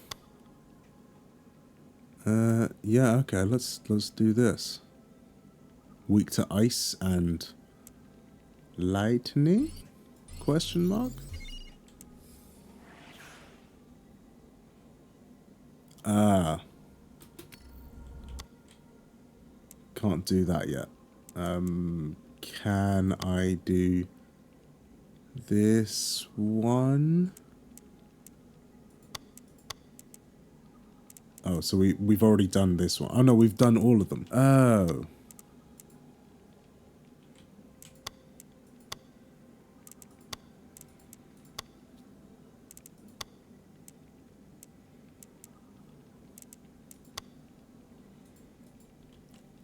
Yeah, okay, let's do this. Weak to ice and lightning? Question mark? Ah. Can't do that yet. Can I do this one? Oh, so we've already done this one. Oh no, we've done all of them. Oh.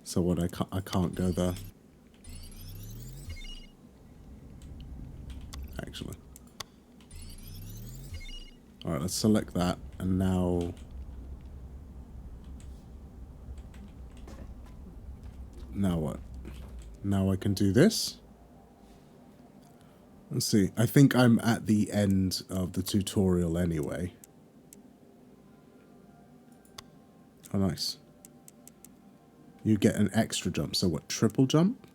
So what, I can't go there. Actually. Alright, let's select that, and now... Now what? Now I can do this? Let's see. I think I'm at the end of the tutorial anyway. Oh, nice. You get an extra jump. So what, triple jump?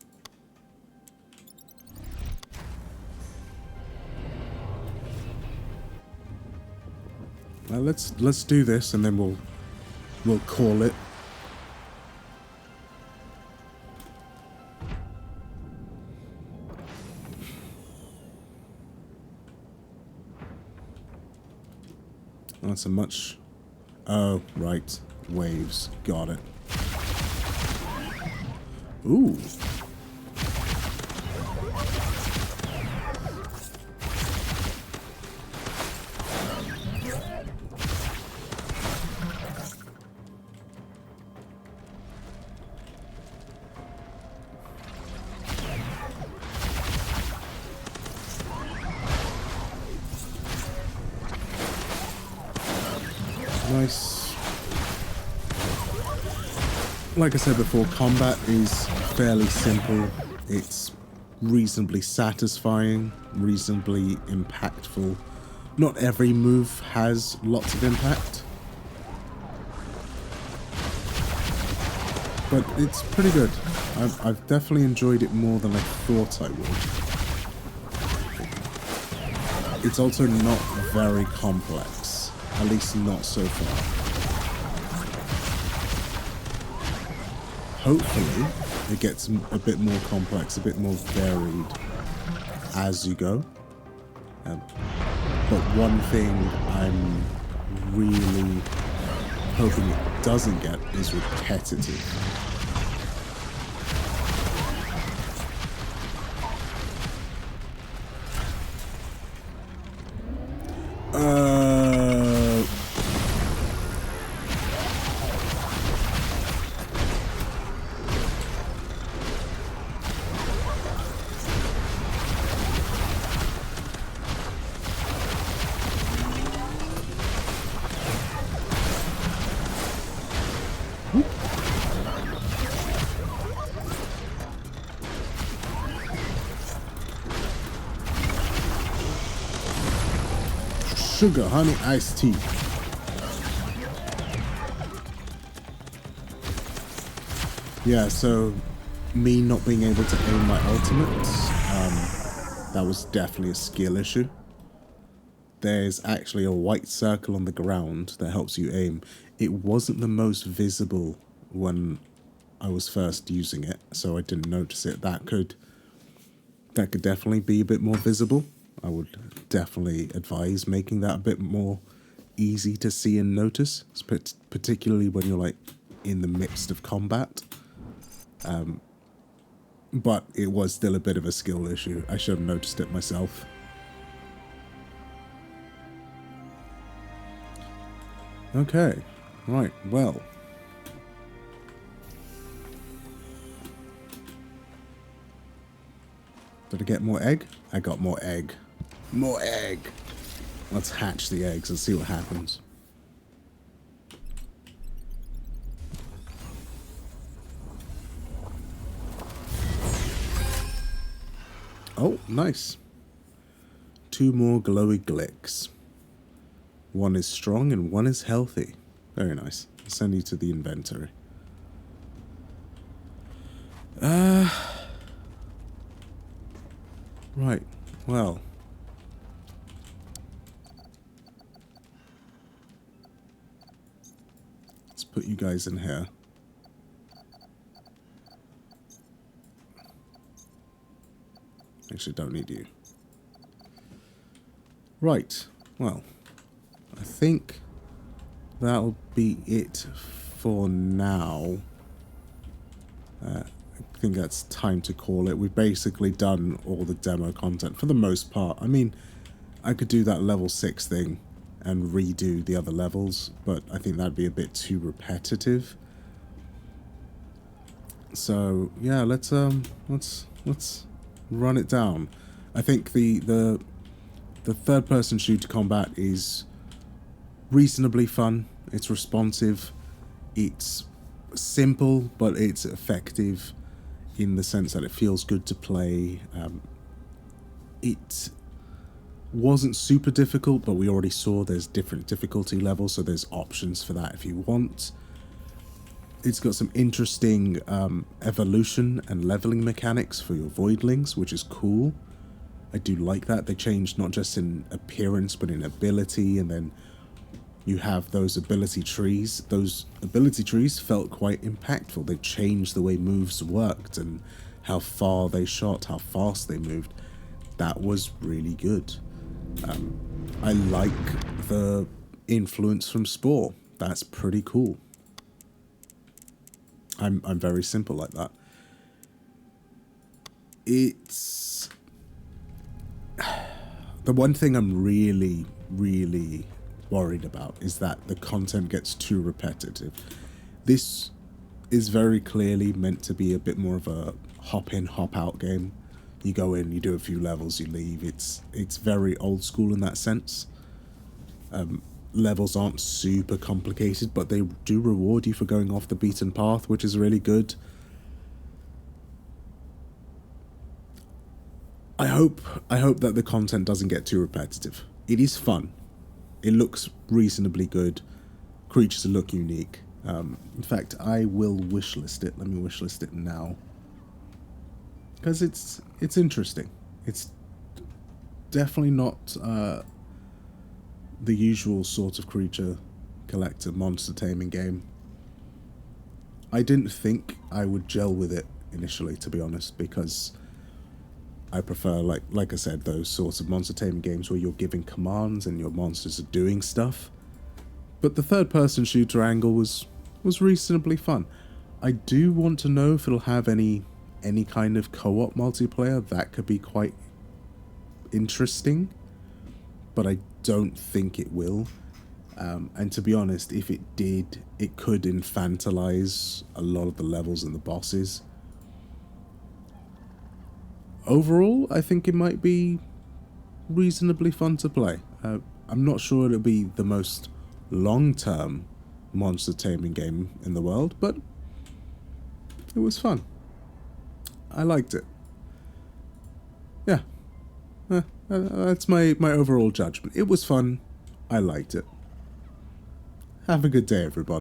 Well, let's do this and then we'll call it. That's a much... Oh, right. Waves. Got it. Ooh. Nice. Like I said before, combat is fairly simple. It's reasonably satisfying, reasonably impactful. Not every move has lots of impact, but it's pretty good. I've definitely enjoyed it more than I thought I would. It's also not very complex, at least not so far. Hopefully, it gets a bit more complex, a bit more varied as you go. But one thing I'm really hoping it doesn't get is repetitive. Sugar, honey, iced tea. Yeah, so me not being able to aim my ultimates, that was definitely a skill issue. There's actually a white circle on the ground that helps you aim. It wasn't the most visible when I was first using it, so I didn't notice it. That could definitely be a bit more visible. I would definitely advise making that a bit more easy to see and notice, particularly when you're like in the midst of combat. But it was still a bit of a skill issue. I should have noticed it myself. Okay, right, well. Did I get more egg? I got more egg. More egg! Let's hatch the eggs and see what happens. Oh, nice. 2 more glowy glicks. One is strong and one is healthy. Very nice. I'll send you to the inventory. Right, well. put you guys in here. Actually, don't need you. Right. Well, I think that'll be it for now. I think that's time to call it. We've basically done all the demo content for the most part. I mean, I could do that level 6 thing and redo the other levels, but I think that'd be a bit too repetitive. So yeah, let's run it down. I think the third-person shooter combat is reasonably fun. It's responsive. It's simple, but it's effective in the sense that it feels good to play. It wasn't super difficult, but we already saw there's different difficulty levels, so there's options for that if you want. It's got some interesting evolution and leveling mechanics for your Voidlings, which is cool. I do like that. They changed not just in appearance, but in ability, and then you have those ability trees. Those ability trees felt quite impactful. They changed the way moves worked and how far they shot, how fast they moved. That was really good. I like the influence from Spore. That's pretty cool. I'm very simple like that. It's the one thing I'm really worried about is that the content gets too repetitive. This is very clearly meant to be a bit more of a hop in, hop out game. You go in, you do a few levels, you leave. It's very old school in that sense. Levels aren't super complicated, but they do reward you for going off the beaten path, which is really good. I hope that the content doesn't get too repetitive. It is fun. It looks reasonably good. Creatures look unique. In fact, I will wishlist it. Let me wishlist it now. Because it's interesting. It's definitely not the usual sort of creature collector monster taming game. I didn't think I would gel with it initially, to be honest, because I prefer, like I said, those sorts of monster taming games where you're giving commands and your monsters are doing stuff. But the third-person shooter angle was reasonably fun. I do want to know if it'll have any kind of co-op multiplayer. That could be quite interesting, but I don't think it will. And to be honest, if it did, it could infantilize a lot of the levels and the bosses. Overall, I think it might be reasonably fun to play. I'm not sure it'll be the most long-term monster taming game in the world, but it was fun. I liked it. Yeah. That's my overall judgment. It was fun. I liked it. Have a good day, everybody.